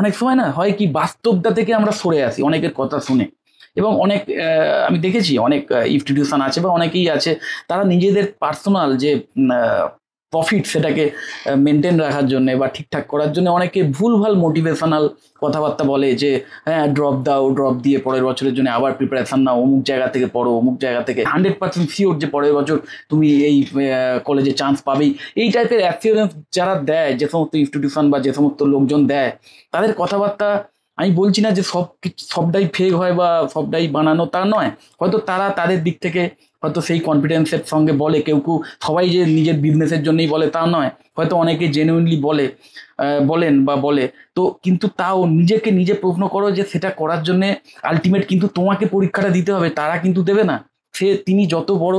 অনেক সময় না হয় কি বাস্তবতা থেকে আমরা সরে আসি অনেকের কথা শুনে, এবং অনেক আমি দেখেছি অনেক ইনস্টিটিউশন আছে বা অনেকেই আছে তারা নিজেদের পার্সোনাল যে প্রফিট সেটাকে মেনটেন রাখার জন্য বা ঠিকঠাক করার জন্য অনেকে ভুলভাল মোটিভেশনাল কথাবার্তা বলে যে হ্যাঁ ড্রপ দাও, ড্রপ দিয়ে পরের বছরের জন্য আবার প্রিপারেশন নাও, অমুক জায়গা থেকে পড়ো, অমুক জায়গা থেকে 100% শিওর যে পরের বছর তুমি এই কলেজে চান্স পাবেই। এই টাইপের অ্যাসিওরেন্স যারা দেয়, যে সমস্ত ইনস্টিটিউশন বা যে সমস্ত লোকজন দেয়, তাদের কথাবার্তা আমি বলছি না যে সবটাই ফেক হয় বা সবটাই বানানো, তা নয়। হয়তো তারা তাদের দিক থেকে হয়তো সেই কনফিডেন্সের সঙ্গে বলে, কেউ কেউ সবাই যে নিজের বিজনেসের জন্যই বলে তা নয়, হয়তো অনেকে জেনুইনলি বলেন বা বলে। তো কিন্তু তাও নিজেকে নিজে প্রশ্ন করো যে সেটা করার জন্যে আলটিমেট কিন্তু তোমাকে পরীক্ষাটা দিতে হবে, তারা কিন্তু দেবে না। তিনি যত বড়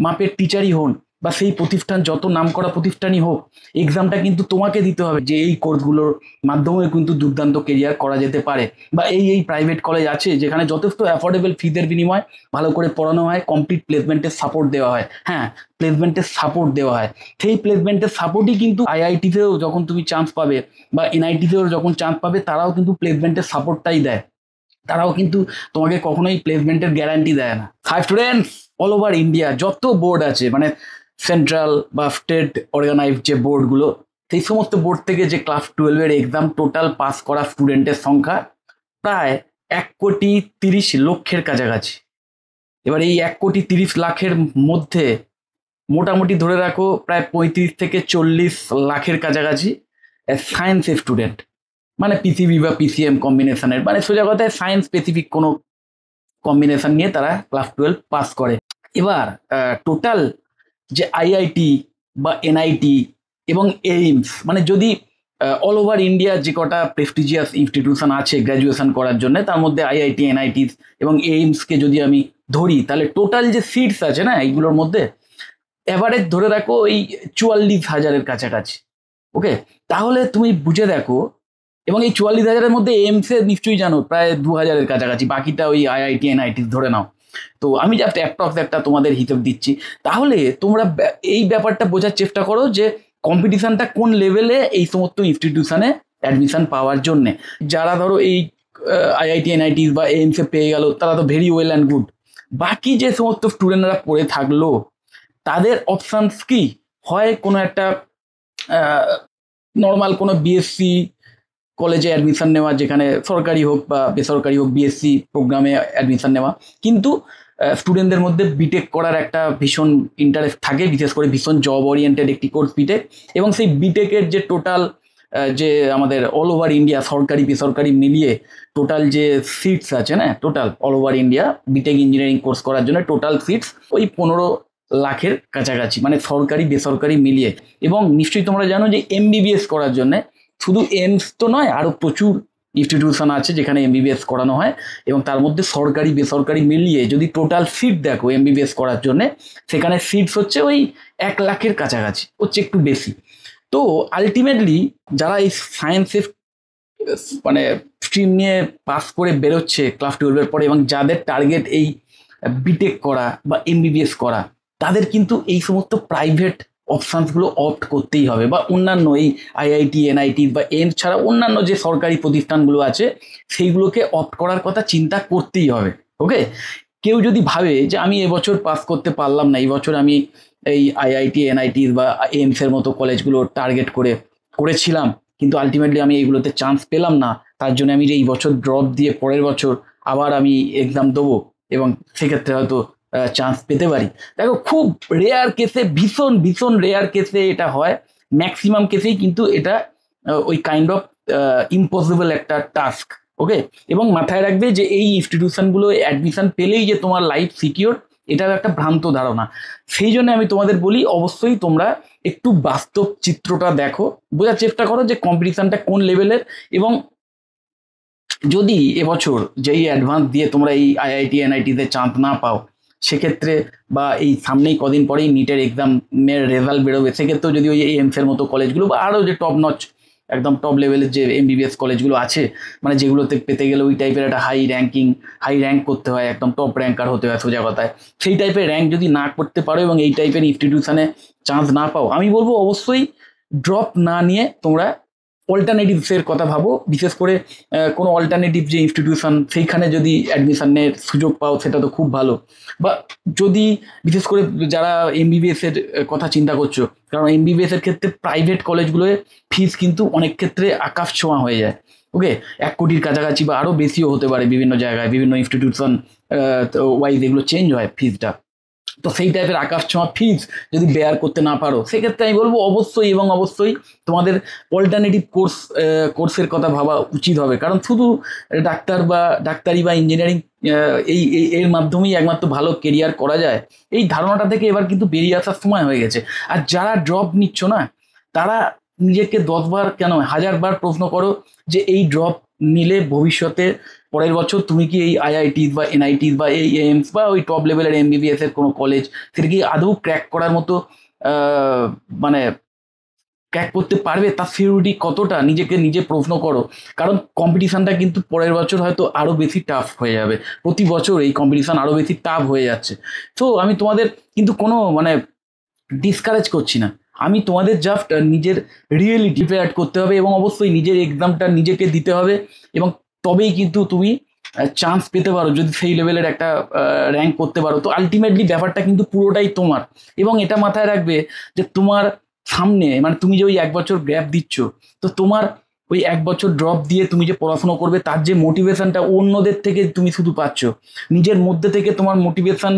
মাপের টিচারই হন বা সেই প্রতিষ্ঠান যত নামকরা প্রতিষ্ঠানই হোক, এক্সামটা কিন্তু তোমাকে দিতে হবে যে এই কোর্সগুলোর মাধ্যমে কিন্তু দুর্দান্ত কেরিয়ার করা যেতে পারে। বা এই প্রাইভেট কলেজ আছে যেখানে যথেষ্ট অ্যাফোর্ডেবল ফিদের বিনিময়ে ভালো করে পড়ানো হয়, কমপ্লিট প্লেসমেন্টের সাপোর্ট দেওয়া হয়। হ্যাঁ, প্লেসমেন্টের সাপোর্ট দেওয়া হয়। সেই প্লেসমেন্টের সাপোর্টই কিন্তু আইআইটিতেও যখন তুমি চান্স পাবে বা এনআইটিতেও যখন চান্স পাবে, তারাও কিন্তু প্লেসমেন্টের সাপোর্টটাই দেয়। তারাও কিন্তু তোমাকে কখনোই প্লেসমেন্টের গ্যারান্টি দেয় না। High students, all over India যত বোর্ড আছে, মানে সেন্ট্রাল বা স্টেট অর্গানাইজড যে বোর্ডগুলো, সেই সমস্ত বোর্ড থেকে যে ক্লাস 12-এর এক্সাম টোটাল পাস করা স্টুডেন্টের সংখ্যা প্রায় 1,30,00,000 কাছাকাছি। এবার এই 1,30,00,000 মধ্যে মোটামুটি ধরে রাখো প্রায় 35 থেকে 40 লাখের কাছাকাছি সায়েন্সের স্টুডেন্ট, মানে পিসিবি বা পিসিএম কম্বিনেশনের, মানে সোজা কথায় সায়েন্স স্পেসিফিক কোনো কম্বিনেশন নিয়ে তারা ক্লাস 12 পাস করে। এবার টোটাল যে আইআইটি বা এনআইটি এবং এইমস, মানে যদি অল ওভার ইন্ডিয়া যে কটা প্রেস্টিজিয়াস ইনস্টিটিউশন আছে গ্র্যাজুয়েশন করার জন্য, তার মধ্যে আইআইটি, এনআইটি এবং এইমসকে যদি আমি ধরি, তাহলে টোটাল যে সিটস আছে না এইগুলোর মধ্যে এভারেজ ধরে রাখো ওই 44,000-এর কাছাকাছি। ওকে, তাহলে তুমি বুঝে দেখো। এবং এই 44,000-এর মধ্যে এইমসে নিশ্চয়ই জানো প্রায় 2,000-এর কাছাকাছি, বাকিটা ওই আইআইটি, এনআইটি ধরে নাও। তো আমি জাস্ট অ্যাপ্রক্স একটা তোমাদের হিসেব দিচ্ছি। তাহলে তোমরা এই ব্যাপারটা বোঝার চেষ্টা করো যে কম্পিটিশনটা কোন লেভেলে এই সমস্ত ইনস্টিটিউশনে অ্যাডমিশন পাওয়ার জন্যে। যারা ধরো এই আইআইটি, এনআইটি বা এইমসে পেয়ে গেল, তারা তো ভেরি ওয়েল অ্যান্ড গুড। বাকি যে সমস্ত স্টুডেন্টরা পড়ে থাকলো, তাদের অপশানস কি হয়? কোনো একটা নর্মাল কোনো বিএসসি কলেজে অ্যাডমিশন নেওয়া, যেখানে সরকারি হোক বা বেসরকারি হোক, বিএসসি প্রোগ্রামে অ্যাডমিশন নেওয়া। কিন্তু স্টুডেন্টদের মধ্যে বিটেক করার একটা ভীষণ ইন্টারেস্ট থাকে, বিশেষ করে ভীষণ জব ওরিয়েন্টেড একটি কোর্স বিটেক। এবং সেই বিটেকের যে টোটাল যে আমাদের অল ওভার ইন্ডিয়া সরকারি বেসরকারি মিলিয়ে টোটাল যে সিটস আছে না, total all over India BTech engineering course করার জন্য টোটাল সিটস ওই 15 লাখের কাছাকাছি, মানে সরকারি বেসরকারি মিলিয়ে। এবং নিশ্চয়ই তোমরা জানো যে এমবিবিএস করার জন্য শুধু এইমস তো নয়, আরও প্রচুর ইনস্টিটিউশন আছে যেখানে এমবিবিএস করানো হয়। এবং তার মধ্যে সরকারি বেসরকারি মিলিয়ে যদি টোটাল সিট দেখো এমবিবিএস করার জন্যে, সেখানে সিটস হচ্ছে ওই 1 লাখের কাছাকাছি, হচ্ছে একটু বেশি। তো আলটিমেটলি যারা এই সায়েন্সের মানে স্ট্রিম নিয়ে পাস করে বেরোচ্ছে ক্লাস 12-এর পরে, এবং যাদের টার্গেট এই বিটেক করা বা এমবিবিএস করা, তাদের কিন্তু এই সমস্ত প্রাইভেট অপশানসগুলো অপ্ট করতেই হবে, বা অন্যান্য এই আইআইটি, এনআইটি বা এইমস ছাড়া অন্যান্য যে সরকারি প্রতিষ্ঠানগুলো আছে সেইগুলোকে অপ্ট করার কথা চিন্তা করতেই হবে। ওকে, কেউ যদি ভাবে যে আমি এবছর পাস করতে পারলাম না, এই বছর আমি এই আইআইটি, এনআইটি বা এইমসের মতো কলেজগুলো টার্গেট করেছিলাম, কিন্তু আলটিমেটলি আমি এইগুলোতে চান্স পেলাম না, তার জন্য আমি এই বছর ড্রপ দিয়ে পরের বছর আবার আমি এক্সাম দেবো এবং সেক্ষেত্রে হয়তো চান্স পেতে পারি। দেখো, খুব রেয়ার কেসে, ভীষণ ভীষণ রেয়ার কেসে এটা হয়। ম্যাক্সিমাম কেসেই কিন্তু এটা ওই কাইন্ড অফ ইম্পসিবল একটা টাস্ক। ওকে, এবং মাথায় রাখবে যে এই ইনস্টিটিউশনগুলো অ্যাডমিশন পেলেই যে তোমার লাইফ সিকিওর, এটাও একটা ভ্রান্ত ধারণা। সেই জন্য আমি তোমাদের বলি, অবশ্যই তোমরা একটু বাস্তব চিত্রটা দেখো, বোঝার চেষ্টা করো যে কম্পিটিশনটা কোন লেভেলের। এবং যদি এবছর যেই অ্যাডভান্স দিয়ে তোমরা এই আইআইটি, এনআইটিতে চান্স না পাও, সেক্ষেত্রে বা এই সামনেই কদিন পরেই নিটের এক্সামের রেজাল্ট বেরোবে, সেক্ষেত্রেও যদি ওই এইমসের মতো কলেজগুলো বা আরও যে টপ নচ একদম টপ লেভেলের যে এমবিবিএস কলেজগুলো আছে, মানে যেগুলোতে পেতে গেলে ওই টাইপের একটা হাই র্যাঙ্ক করতে হয়, একদম টপ র্যাঙ্কার হতে হয় সোজা কথায়, সেই টাইপের র্যাঙ্ক যদি না করতে পারো এবং এই টাইপের ইনস্টিটিউশনে চান্স না পাও, আমি বলবো অবশ্যই ড্রপ না নিয়ে তোমরা অল্টারনেটিভসের কথা ভাবো, বিশেষ করে কোনো অল্টারনেটিভ যে ইনস্টিটিউশন সেইখানে যদি অ্যাডমিশনের সুযোগ পাও সেটা তো খুব ভালো। বা যদি বিশেষ করে যারা এমবিবিএস এর কথা চিন্তা করছো, কারণ এমবিবিএস এর ক্ষেত্রে প্রাইভেট কলেজগুলোয় ফিস কিন্তু অনেক ক্ষেত্রে আকাশ ছোঁয়া হয়ে যায়। ওকে, 1 কোটির কাছাকাছি বা আরও বেশিও হতে পারে বিভিন্ন জায়গায়, বিভিন্ন ইনস্টিটিউশন ওয়াইজ এগুলো চেঞ্জ হয় ফিসটা। তো সেই টাইপের আকাশ ছোঁয়া ফিজ যদি বেয়ার করতে না পারো, সেক্ষেত্রে আমি বলবো অবশ্যই এবং অবশ্যই তোমাদের অল্টারনেটিভ কোর্সের কথা ভাবা উচিত হবে। কারণ শুধু ডাক্তারি বা ইঞ্জিনিয়ারিং এর মাধ্যমেই একমাত্র ভালো কেরিয়ার করা যায়, এই ধারণাটা থেকে এবার কিন্তু বেরিয়ে আসার সময় হয়ে গেছে। আর যারা ড্রপ নিচ্ছ না, তারা নিজেকে 10 বার কেন 1000 বার প্রশ্ন করো যে এই ড্রপ নিলে ভবিষ্যতে পরের বছর তুমি কি এই আইআইটিস বা এনআইটিস বা এই এইমস বা ওই টপ লেভেলের এমবিবিএস এর কোনো কলেজ, সেটা কি আদৌ ক্র্যাক করার মতো মানে ক্র্যাক করতে পারবে, তার সিউরিটি কতটা, নিজেকে নিজে প্রশ্ন করো। কারণ কম্পিটিশনটা কিন্তু পরের বছর হয়তো আরও বেশি টাফ হয়ে যাবে, প্রতি বছর এই কম্পিটিশন আরও বেশি টাফ হয়ে যাচ্ছে। তো আমি তোমাদের কিন্তু কোনো মানে ডিসকারেজ করছি না, আমি তোমাদের জাস্ট নিজের রিয়েলিটি প্রিপেয়ার করতে হবে এবং অবশ্যই নিজের এক্সামটা নিজেকে দিতে হবে, এবং তবেই কিন্তু তুমি চান্স পেতে পারো। যদি সেই লেভেলের একটা র্যাঙ্ক করতে পারো, তো আলটিমেটলি ব্যাপারটা কিন্তু পুরোটাই তোমার। এবং এটা মাথায় রাখবে যে তোমার সামনে মানে তুমি যে ওই 1 বছর গ্যাপ দিচ্ছ, তো তোমার ওই 1 বছর ড্রপ দিয়ে তুমি যে পড়াশোনা করবে, তার যে মোটিভেশনটা অন্যদের থেকে তুমি শুধু পাচ্ছ, নিজের মধ্যে থেকে তোমার মোটিভেশন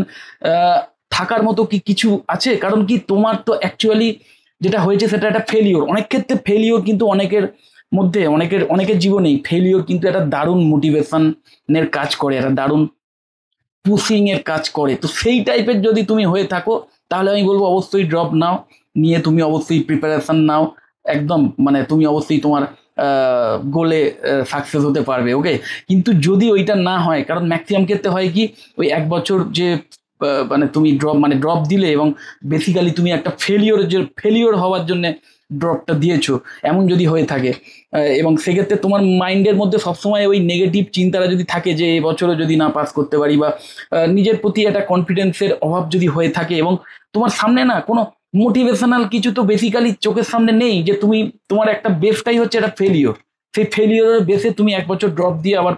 থাকার মতো কি কিছু আছে? কারণ কি তোমার তো অ্যাকচুয়ালি যেটা হয়েছে সেটা একটা ফেলিওর। অনেক ক্ষেত্রে ফেলিওর কিন্তু অনেকের জীবনেই ফেলিওর কিন্তু একটা দারুণ মোটিভেশনের কাজ করে, একটা দারুণ পুশিং এর কাজ করে। তো সেই টাইপের যদি তুমি হয়ে থাকো, তাহলে আমি বলবো অবশ্যই ড্রপ নাও, নিয়ে তুমি অবশ্যই প্রিপারেশন নাও, একদম মানে তুমি অবশ্যই তোমার গোলে সাকসেস হতে পারবে। ওকে, কিন্তু যদি ওইটা না হয়, কারণ ম্যাক্সিমাম ক্ষেত্রে হয় কি, ওই 1 বছর যে মানে তুমি ড্রপ দিলে এবং বেসিক্যালি তুমি একটা ফেলিওর হওয়ার জন্য ড্রপটা দিয়েছো, এমন যদি হয়ে থাকে, এবং সেক্ষেত্রে তোমার মাইন্ডের মধ্যে সবসময় ওই নেগেটিভ চিন্তাটা যদি থাকে যে এবছরও যদি না পাস করতে পারি, বা নিজের প্রতি একটা কনফিডেন্সের অভাব যদি হয়ে থাকে, এবং তোমার সামনে না কোনো মোটিভেশনাল কিছু তো বেসিক্যালি চোখের সামনে নেই, যে তোমার একটা বেসটাই হচ্ছে একটা ফেলিওর, সেই ফেলিওরের বেসে তুমি 1 বছর ড্রপ দিয়ে আবার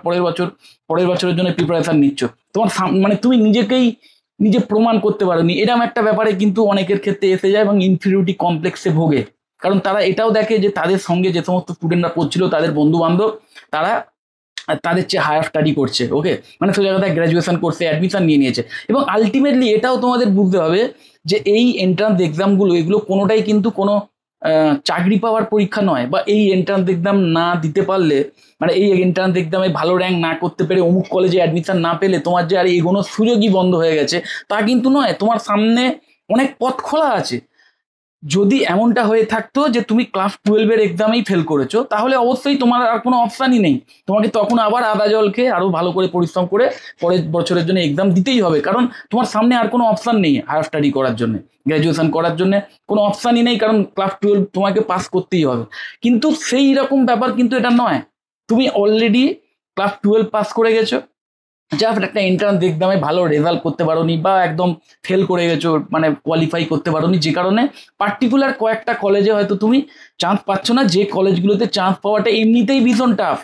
পরের বছরের জন্য প্রিপারেশন নিচ্ছ, তোমার মানে তুমি নিজে প্রমাণ করতে পারোনি, এরকম একটা ব্যাপারে কিন্তু অনেকের ক্ষেত্রে এসে যায় এবং ইনফিরিয়রিটি কমপ্লেক্সে ভোগে। কারণ তারা এটাও দেখে যে তাদের সঙ্গে যে সমস্ত স্টুডেন্টরা পড়ছিল, তাদের বন্ধু বান্ধব, তারা তাদের চেয়ে হায়ার স্টাডি করছে। ওকে, মানে সোজা কথা গ্র্যাজুয়েশন কোর্সে অ্যাডমিশন নিয়ে নিয়েছে। এবং আলটিমেটলি এটাও তোমাদের বুঝতে হবে যে এই এন্ট্রান্স এক্সামগুলো, এগুলো কোনোটাই কিন্তু কোনো চাকরি পাওয়ার পরীক্ষা নয়, বা এই এন্ট্রান্স এক্সাম না দিতে পারলে, মানে এই এন্ট্রান্স এক্সামে ভালো র্যাঙ্ক না করতে পেরে অমুক কলেজে অ্যাডমিশন না পেলে তোমার যে আর এগোনোর সুযোগই বন্ধ হয়ে গেছে, তা কিন্তু নয়। তোমার সামনে অনেক পথ খোলা আছে। যদি এমনটা হয়ে থাকতো যে তুমি ক্লাস 12-এর এক্সামেই ফেল করেছো, তাহলে অবশ্যই তোমার আর কোনো অপশানই নেই, তোমাকে তখন আবার আদা জল খেয়ে আরও ভালো করে পরিশ্রম করে পরের বছরের জন্য এক্সাম দিতেই হবে। কারণ তোমার সামনে আর কোনো অপশান নেই হায়ার স্টাডি করার জন্য, গ্র্যাজুয়েশন করার জন্য কোনো অপশানই নেই, কারণ ক্লাস 12 তোমাকে পাস করতেই হবে। কিন্তু সেই রকম ব্যাপার কিন্তু এটা নয়, তুমি অলরেডি ক্লাস 12 পাস করে গেছো, জাস্ট একটা এন্ট্রান্স এক্সামে ভালো রেজাল্ট করতে পারোনি, বা একদম ফেল করে গেছো, মানে কোয়ালিফাই করতে পারোনি, যে কারণে পার্টিকুলার কয়েকটা কলেজে হয়তো তুমি চান্স পাচ্ছ না, যে কলেজগুলোতে চান্স পাওয়াটা এমনিতেই ভীষণ টাফ।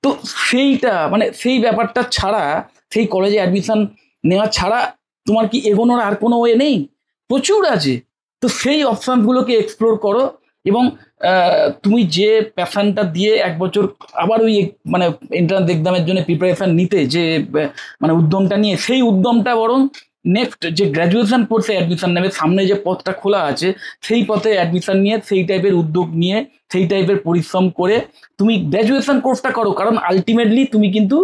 তো সেইটা মানে সেই ব্যাপারটা ছাড়া, সেই কলেজে অ্যাডমিশন নেওয়া ছাড়া তোমার কি এগোনোর আর কোনো ওয়ে নেই? প্রচুর আছে। তো সেই অপশানগুলোকে এক্সপ্লোর করো, এবং তুমি যে প্যাশনটা দিয়ে 1 বছর আবার ওই মানে এন্ট্রান্স এক্সামের জন্য প্রিপারেশন নিতে যে মানে উদ্যমটা নিয়ে, সেই উদ্যমটা বরং নেক্সট যে গ্র্যাজুয়েশন কোর্সে অ্যাডমিশন নেবে, সামনে যে পথটা খোলা আছে সেই পথে অ্যাডমিশন নিয়ে, সেই টাইপের উদ্যোগ নিয়ে, সেই টাইপের পরিশ্রম করে তুমি গ্র্যাজুয়েশন কোর্সটা করো। কারণ আলটিমেটলি তুমি কিন্তু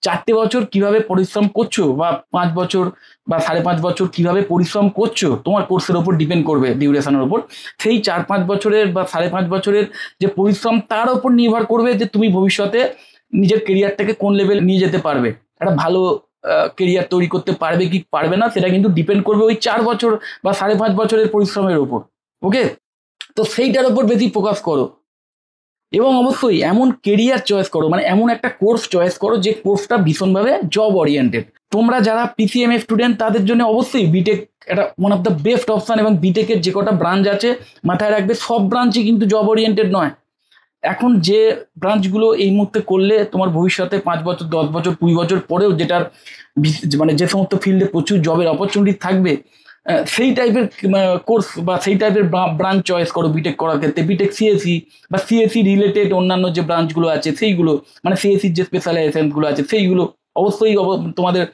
4টে বছর কিভাবে পরিশ্রম করছো, বা 5 বছর বা 5.5 বছর কিভাবে পরিশ্রম করছো, তোমার কোর্সের ওপর ডিপেন্ড করবে, ডিউরেশনের ওপর। সেই 4-5 বছরের বা 5.5 বছরের যে পরিশ্রম, তার ওপর নির্ভর করবে যে তুমি ভবিষ্যতে নিজের কেরিয়ারটাকে কোন লেভেল নিয়ে যেতে পারবে, একটা ভালো কেরিয়ার তৈরি করতে পারবে কি পারবে না, সেটা কিন্তু ডিপেন্ড করবে ওই 4 বছর বা 5.5 বছরের পরিশ্রমের ওপর। ওকে, তো সেইটার ওপর বেশি ফোকাস করো, এবং অবশ্যই এমন কেরিয়ার চয়েস করো, মানে এমন একটা কোর্স চয়েস করো যে কোর্সটা ভীষণভাবে জব ওরিয়েন্টেড। তোমরা যারা পিসিএমএ স্টুডেন্ট, তাদের জন্য অবশ্যই বিটেক একটা one of the best option, এবং বিটেকের যে কটা ব্রাঞ্চ আছে মাথায় রাখবে, সব ব্রাঞ্চই কিন্তু জব ওরিয়েন্টেড নয়। এখন যে ব্রাঞ্চগুলো এই মুহূর্তে করলে তোমার ভবিষ্যতে 5 বছর 10 বছর 20 বছর পরেও যেটার মানে যে সমস্ত ফিল্ডে প্রচুর জবের অপরচুনিটি থাকবে, সেই টাইপের কোর্স বা সেই টাইপের ব্রাঞ্চ চয়েস করো বিটেক করার ক্ষেত্রে। বিটেক সিএসি বা সিএসি রিলেটেড অন্যান্য যে ব্রাঞ্চগুলো আছে সেইগুলো, মানে সিএসির যে স্পেশালাইজেশনগুলো আছে সেইগুলো অবশ্যই তোমাদের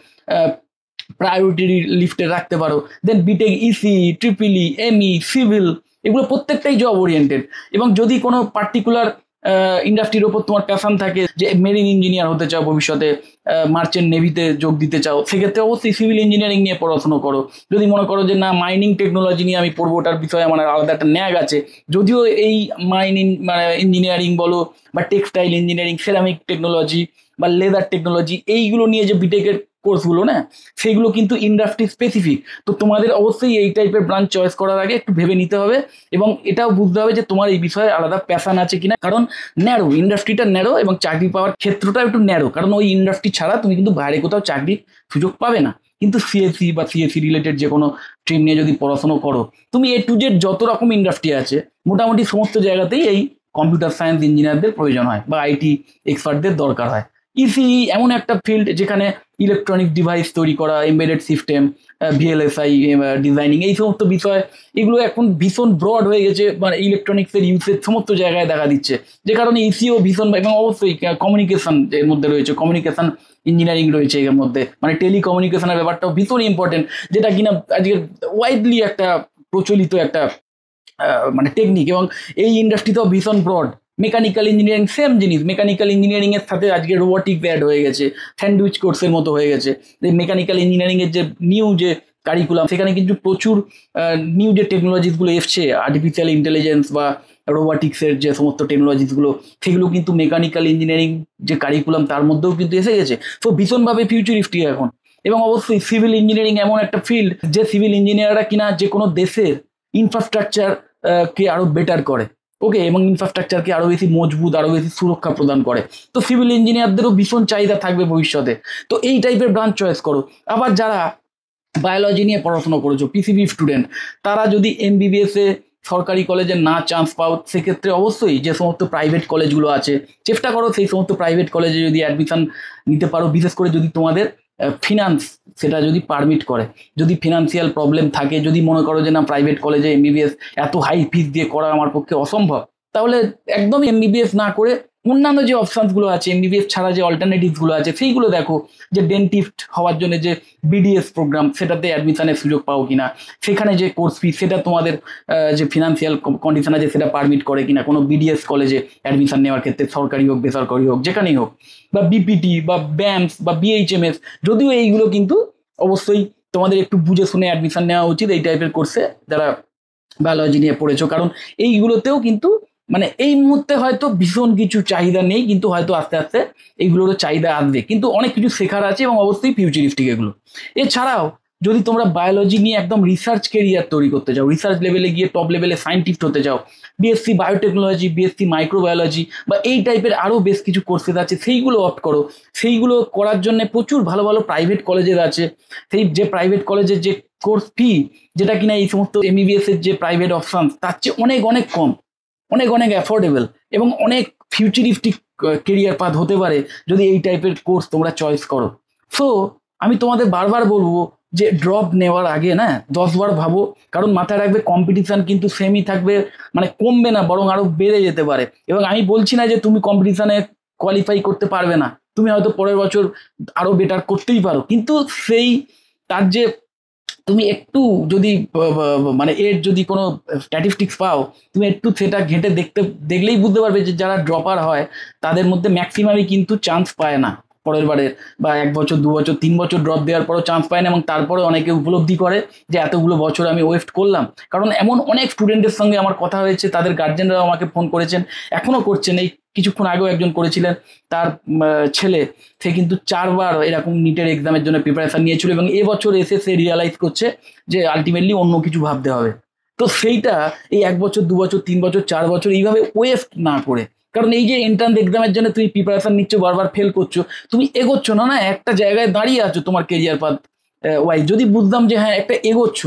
প্রায়োরিটি লিস্টে রাখতে পারো। Then BTech EC, triple E, ME, civil, এগুলো প্রত্যেকটাই জব ওরিয়েন্টেড। এবং যদি কোনো পার্টিকুলার ইন্ডাস্ট্রির ওপর তোমার প্যাশন থাকে, যে মেরিন ইঞ্জিনিয়ার হতে চাও ভবিষ্যতে, মার্চেন্ট নেভিতে যোগ দিতে চাও, সেক্ষেত্রে অবশ্যই সিভিল ইঞ্জিনিয়ারিং নিয়ে পড়াশোনা করো। যদি মনে করো যে না মাইনিং টেকনোলজি নিয়ে আমি পড়বো, ওটার বিষয়ে আমার আলাদা একটা ন্যাক আছে, যদিও এই মাইনিং মানে ইঞ্জিনিয়ারিং বলো বা টেক্সটাইল ইঞ্জিনিয়ারিং, সেরামিক টেকনোলজি বা লেদার টেকনোলজি, এইগুলো নিয়ে যে বিটেকের কোর্সগুলো না, সেগুলো কিন্তু ইন্ডাস্ট্রি স্পেসিফিক। তো তোমাদের অবশ্যই এই টাইপের ব্রাঞ্চ চয়েস করার আগে একটু ভেবে নিতে হবে এবং এটাও বুঝতে হবে যে তোমার এই বিষয়ে আলাদা প্যাশন আছে কিনা। কারণ ন্যারো, ইন্ডাস্ট্রিটা ন্যারো এবং চাকরি পাওয়ার ক্ষেত্রটা একটু ন্যারো, কারণ ওই ইন্ডাস্ট্রি ছাড়া তুমি কিন্তু বাইরে কোথাও চাকরির সুযোগ পাবে না। কিন্তু সিএসসি বা সিএসসি রিলেটেড যে কোনো স্ট্রিম নিয়ে যদি পড়াশোনা করো, তুমি এ টু জেড যত রকম ইন্ডাস্ট্রি আছে মোটামুটি সমস্ত জায়গাতেই এই কম্পিউটার সায়েন্স ইঞ্জিনিয়ারদের প্রয়োজন হয় বা আইটি এক্সপার্টদের দরকার হয়। ইসি এমন একটা ফিল্ড যেখানে ইলেকট্রনিক ডিভাইস তৈরি করা, এমবেডেড সিস্টেম, ভিএলএসআই ডিজাইনিং, এই সমস্ত বিষয়, এগুলো এখন ভীষণ ব্রড হয়ে গেছে, মানে ইলেকট্রনিক্সের ইউসেজ সমস্ত জায়গায় দেখা দিচ্ছে, যে কারণে ইসিও ভীষণ, এবং অবশ্যই কমিউনিকেশন এর মধ্যে রয়েছে, কমিউনিকেশন ইঞ্জিনিয়ারিং রয়েছে এর মধ্যে, মানে টেলিকমিউনিকেশনের ব্যাপারটাও ভীষণ ইম্পর্টেন্ট, যেটা কিনা আজকে ওয়াইডলি একটা প্রচলিত একটা মানে টেকনিক, এবং এই ইন্ডাস্ট্রিতেও ভীষণ ব্রড। মেকানিক্যাল ইঞ্জিনিয়ারিং সেম জিনিস, মেকানিক্যাল ইঞ্জিনিয়ারিং এর সাথে আজকে রোবোটিক অ্যাড হয়ে গেছে, স্যান্ডউইচ কোর্সের মতো হয়ে গেছে। মেকানিক্যাল ইঞ্জিনিয়ারিং এর যে নিউ যে কারিকুলাম, সেখানে কিন্তু প্রচুর নিউ যে টেকনোলজিসগুলো এসছে, আর্টিফিশিয়াল ইন্টেলিজেন্স বা রোবোটিক্সের যে সমস্ত টেকনোলজিসগুলো, সেগুলো কিন্তু মেকানিক্যাল ইঞ্জিনিয়ারিং যে কারিকুলাম তার মধ্যেও কিন্তু এসে গেছে। তো ভীষণভাবে ফিউচারিস্টিক এখন। এবং অবশ্যই সিভিল ইঞ্জিনিয়ারিং এমন একটা ফিল্ড, যে সিভিল ইঞ্জিনিয়াররা কিনা যে কোনো দেশের ইনফ্রাস্ট্রাকচার কে আরো বেটার করে, ওকে, এবং ইনফ্রাস্ট্রাকচারকে আরো বেশি মজবুত, আরো বেশি সুরক্ষা প্রদান করে। তো সিভিল ইঞ্জিনিয়ারদেরও ভীষণ চাহিদা থাকবে ভবিষ্যতে। তো এই টাইপের ব্রাঞ্চ চয়েস করো। আবার যারা বায়োলজি নিয়ে পড়াশোনা করেছো, পিসিবি স্টুডেন্ট, তারা যদি এমবিবিএস এ সরকারি কলেজে না চান্স পাও, সেক্ষেত্রে অবশ্যই যে সমস্ত প্রাইভেট কলেজগুলো আছে চেষ্টা করো সেই সমস্ত প্রাইভেট কলেজে যদি অ্যাডমিশন নিতে পারো, বিশেষ করে যদি তোমাদের ফিনান্স সেটা যদি পারমিট করে। যদি ফিনান্সিয়াল প্রবলেম থাকে, যদি মনে করো যে না প্রাইভেট কলেজে এমবিবিএস এত হাই ফিস দিয়ে করা আমার পক্ষে অসম্ভব, তাহলে একদম এমবিবিএস না করে অন্যান্য যে অপশানসগুলো আছে, এমবিবিএস ছাড়া যে অল্টারনেটিভসগুলো আছে সেইগুলো দেখো। যে ডেন্টিস্ট হওয়ার জন্য যে বিডিএস প্রোগ্রাম, সেটাতে অ্যাডমিশনের সুযোগ পাও কিনা, সেখানে যে কোর্স ফি সেটা তোমাদের যে ফিনান্সিয়াল কন্ডিশন আছে সেটা পারমিট করে কিনা কোনো বিডিএস কলেজে অ্যাডমিশন নেওয়ার ক্ষেত্রে, সরকারি হোক বেসরকারি হোক যেখানেই হোক, বা বিপিটি বা ব্যামস বা বিএইচএমএস। যদিও এইগুলো কিন্তু অবশ্যই তোমাদের একটু বুঝে শুনে অ্যাডমিশন নেওয়া উচিত এই টাইপের কোর্সে যারা বায়োলজি নিয়ে পড়েছো, কারণ এইগুলোতেও কিন্তু মানে এই মুহূর্তে হয়তো ভীষণ কিছু চাহিদা নেই, কিন্তু হয়তো আস্তে আস্তে এইগুলোরও চাহিদা আসবে, কিন্তু অনেক কিছু শেখার আছে এবং অবশ্যই ফিউচারিস্টিক এগুলো। এছাড়াও যদি তোমরা বায়োলজি নিয়ে একদম রিসার্চ কেরিয়ার তৈরি করতে চাও, রিসার্চ লেভেলে গিয়ে টপ লেভেলে সায়েন্টিস্ট হতে চাও, বিএসসি বায়োটেকনোলজি, বিএসসি মাইক্রোবায়োলজি বা এই টাইপের আরও বেশ কিছু কোর্সেস আছে, সেইগুলো অপ্ট করো। সেইগুলো করার জন্য প্রচুর ভালো ভালো প্রাইভেট কলেজের আছে। সেই যে প্রাইভেট কলেজের যে কোর্স ফি, যেটা কিনা এই সমস্ত এমবিবিএস এর যে প্রাইভেট অপশন তার চেয়ে অনেক অনেক কম, অনেক অনেক অ্যাফোর্ডেবল, এবং অনেক ফিউচারিস্টিক কেরিয়ার পাথ হতে পারে যদি এই টাইপের কোর্স তোমরা চয়েস করো। সো আমি তোমাদের বারবার বলবো যে ড্রপ নেওয়ার আগে না 10 বার ভাবো, কারণ মাথায় রাখবে কম্পিটিশন কিন্তু সেমই থাকবে, মানে কমবে না, বরং আরো বেড়ে যেতে পারে। এবং আমি বলছি না যে তুমি কম্পিটিশনে কোয়ালিফাই করতে পারবে না, তুমি হয়তো পরের বছর আরো বেটার করতেই পারো, কিন্তু সেই তার যে তুমি একটু যদি মানে এর যদি কোনো স্ট্যাটিস্টিক্স পাও, তুমি একটু সেটা ঘেঁটে দেখলেই বুঝতে পারবে যে যারা ড্রপার হয় তাদের মধ্যে ম্যাক্সিমামই কিন্তু চান্স পায় না পরের বারে, বা 1 বছর 2 বছর 3 বছর ড্রপ দেওয়ার পরও চান্স পায় না, এবং তারপরে অনেকে উপলব্ধি করে যে এতগুলো বছর আমি ওয়েস্ট করলাম। কারণ এমন অনেক স্টুডেন্টের সঙ্গে আমার কথা হয়েছে, তাদের গার্জেনরাও আমাকে ফোন করেছেন, এখনো করছেন, এই কিছুক্ষণ আগেও একজন করেছিলেন, তার ছেলে সে কিন্তু 4 বার এরকম নিটের এক্সামের জন্য প্রিপারেশন নিয়েছিল, এবং এবছর এসে সে রিয়ালাইজ করছে যে আলটিমেটলি অন্য কিছু ভাবতে হবে। তো সেইটা এই 1 বছর 2 বছর 3 বছর 4 বছর এইভাবে ওয়েস্ট না করে, কারণ এই যে এন্ট্রান্স এক্সামের জন্য তুমি প্রিপারেশন নিচ্ছ, বারবার ফেল করছো, তুমি এগোচ্ছ না, না একটা জায়গায় দাঁড়িয়ে আছো তোমার কেরিয়ার পাথ ওয়াইজ। যদি বুঝতাম যে হ্যাঁ একটা এগোচ্ছ,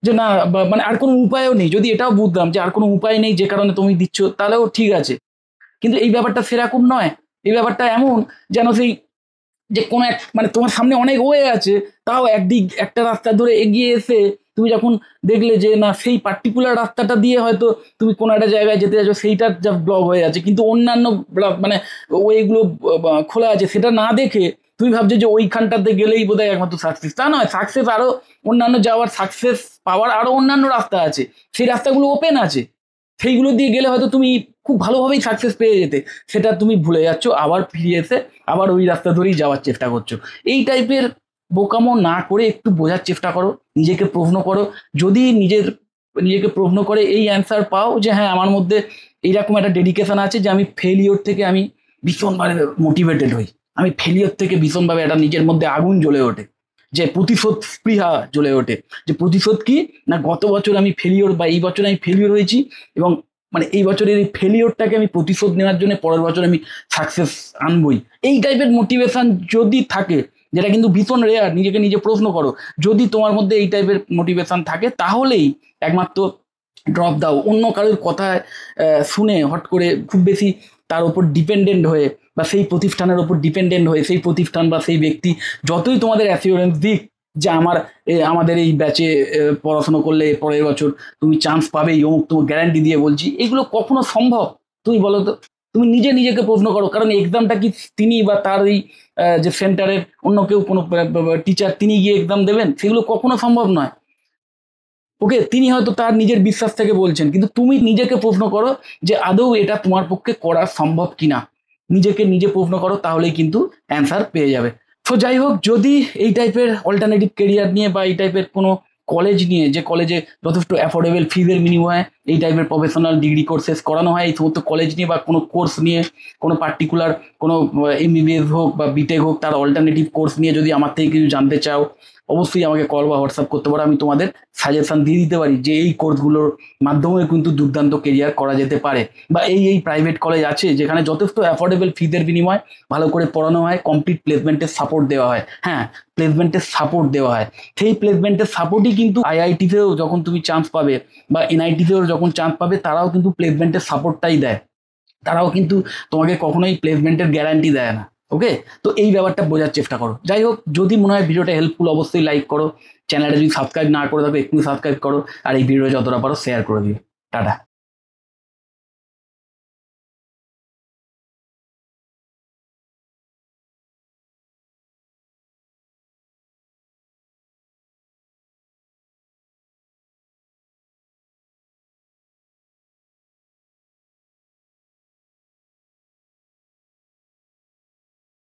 যে না মানে আর কোনো উপায়ও নেই, যদি এটাও বুঝতাম যে আর কোনো উপায় নেই যে কারণে তুমি দিচ্ছ, তাহলেও ঠিক আছে। কিন্তু এই ব্যাপারটা সেরকম নয়। এই ব্যাপারটা এমন যেন সেই যে কোনো এক মানে তোমার সামনে অনেক ওয়ে আছে, তাও একদিক একটা রাস্তা ধরে এগিয়ে এসে তুমি যখন দেখলে যে না সেই পার্টিকুলার রাস্তাটা দিয়ে হয়তো তুমি কোনো একটা জায়গায় যেতে যাচ্ছ, সেইটার যা ব্লক হয়ে আছে, কিন্তু অন্যান্য মানে ওয়েগুলো খোলা আছে, সেটা না দেখে তুমি ভাবছো যে ওইখানটাতে গেলেই বোধহয় একমাত্র সাকসেস। তা নয়, সাকসেস আরো অন্যান্য যাওয়ার, সাকসেস পাওয়ার আরো অন্যান্য রাস্তা আছে, সেই রাস্তাগুলো ওপেন আছে, সেইগুলো দিয়ে গেলে হয়তো তুমি খুব ভালোভাবেই সাকসেস পেয়ে যেতে। সেটা তুমি ভুলে যাচ্ছ, আবার ফিরে এসে আবার ওই রাস্তা ধরেই যাওয়ার চেষ্টা করছো। এই টাইপের বোকামো না করে একটু বোঝার চেষ্টা করো, নিজেকে প্রশ্ন করো। যদি নিজেকে প্রশ্ন করে এই অ্যান্সার পাও যে হ্যাঁ আমার মধ্যে এইরকম একটা ডেডিকেশন আছে যে আমি ফেলিওর থেকে আমি ভীষণভাবে মোটিভেটেড হই, আমি ফেলিওর থেকে ভীষণভাবে একটা নিজের মধ্যে আগুন জ্বলে ওঠে, যে প্রতিশোধ স্পৃহা জ্বলে ওঠে, যে প্রতিশোধ কি না, গত বছর আমি ফেলিওর বা এই বছর আমি ফেলিওর হয়েছি, এবং মানে এই বছরের এই ফেলিওরটাকে আমি প্রতিশোধ নেওয়ার জন্য পরের বছর আমি সাকসেস আনবই। এই টাইপের মোটিভেশন যদি থাকে, যেটা কিন্তু ভীষণ রেয়ার, নিজেকে নিজে প্রশ্ন করো, যদি তোমার মধ্যে এই টাইপের মোটিভেশন থাকে তাহলেই একমাত্র ড্রপ দাও। অন্য কারোর কথা শুনে হট করে খুব বেশি তার উপর ডিপেন্ডেন্ট হয়ে বা সেই প্রতিষ্ঠানের উপর ডিপেন্ডেন্ট হয়ে সেই প্রতিষ্ঠান বা সেই ব্যক্তি যতই তোমাদের অ্যাসিওরেন্স দিক যে আমাদের এই ব্যাচে পড়াশোনা করলে পরের বছর তুমি চান্স পাবেই, অমুক তোমার গ্যারান্টি দিয়ে বলছি, এগুলো কখনো সম্ভব? তুমি বলো তো। তুমি নিজেকে প্রশ্ন করো, কারণ এক্সামটা কি তিনি বা তার এই যে সেন্টারের অন্য কেউ কোনো টিচার তিনি গিয়ে এক্সাম দেবেন? সেগুলো কখনো সম্ভব নয়। ওকে, তিনি হয়তো তার নিজের বিশ্বাস থেকে বলছেন, কিন্তু তুমি নিজেকে প্রশ্ন করো যে আদৌ এটা তোমার পক্ষে করা সম্ভব কিনা। নিজেকে নিজে প্রশ্ন করো, তাহলেই কিন্তু অ্যান্সার পেয়ে যাবে। তো যাই হোক, যদি এই টাইপের অল্টারনেটিভ কেরিয়ার নিয়ে বা এই টাইপের কোনো কলেজ নিয়ে, যে কলেজে যথেষ্ট অ্যাফোর্ডেবল ফিজের বিনিময়ে এই টাইপের প্রফেশনাল ডিগ্রি কোর্সেস করানো হয়, এই সমস্ত কলেজ নিয়ে বা কোনো কোর্স নিয়ে, কোনো পার্টিকুলার কোনো এমবিবিএস হোক বা বিটেক হোক, তার অল্টারনেটিভ কোর্স নিয়ে যদি আমার থেকে কিছু জানতে চাও, অবশ্যই আমাকে কল বা হোয়াটসঅ্যাপ করতে পারো। আমি তোমাদের সাজেশন দিয়ে দিতে পারি যে এই কোর্সগুলোর মাধ্যমে কিন্তু দুর্দান্ত কেরিয়ার করা যেতে পারে, বা এই প্রাইভেট কলেজ আছে যেখানে যথেষ্ট অ্যাফোর্ডেবল ফিজের বিনিময়ে ভালো করে পড়ানো হয়, কমপ্লিট প্লেসমেন্টের সাপোর্ট দেওয়া হয়। হ্যাঁ, প্লেসমেন্টের সাপোর্ট দেওয়া হয়। সেই প্লেসমেন্টের সাপোর্টই কিন্তু আইআইটিতেও যখন তুমি চান্স পাবে বা এনআইটিতেও যখন চান্স পাবে, তারাও কিন্তু প্লেসমেন্টের সাপোর্টটাই দেয়। তারাও কিন্তু তোমাকে কখনোই প্লেসমেন্টের গ্যারান্টি দেয় না। ওকে, তো এই ব্যাপারটা বোঝার চেষ্টা করো। যাই হোক, যদি মনে হয় ভিডিওটা হেল্পফুল, অবশ্যই লাইক করো। চ্যানেলটা যদি সাবস্ক্রাইব না করে থাকো এক্ষুনি সাবস্ক্রাইব করো, আর এই ভিডিও যতটা পারো শেয়ার করে দিও। টাটা।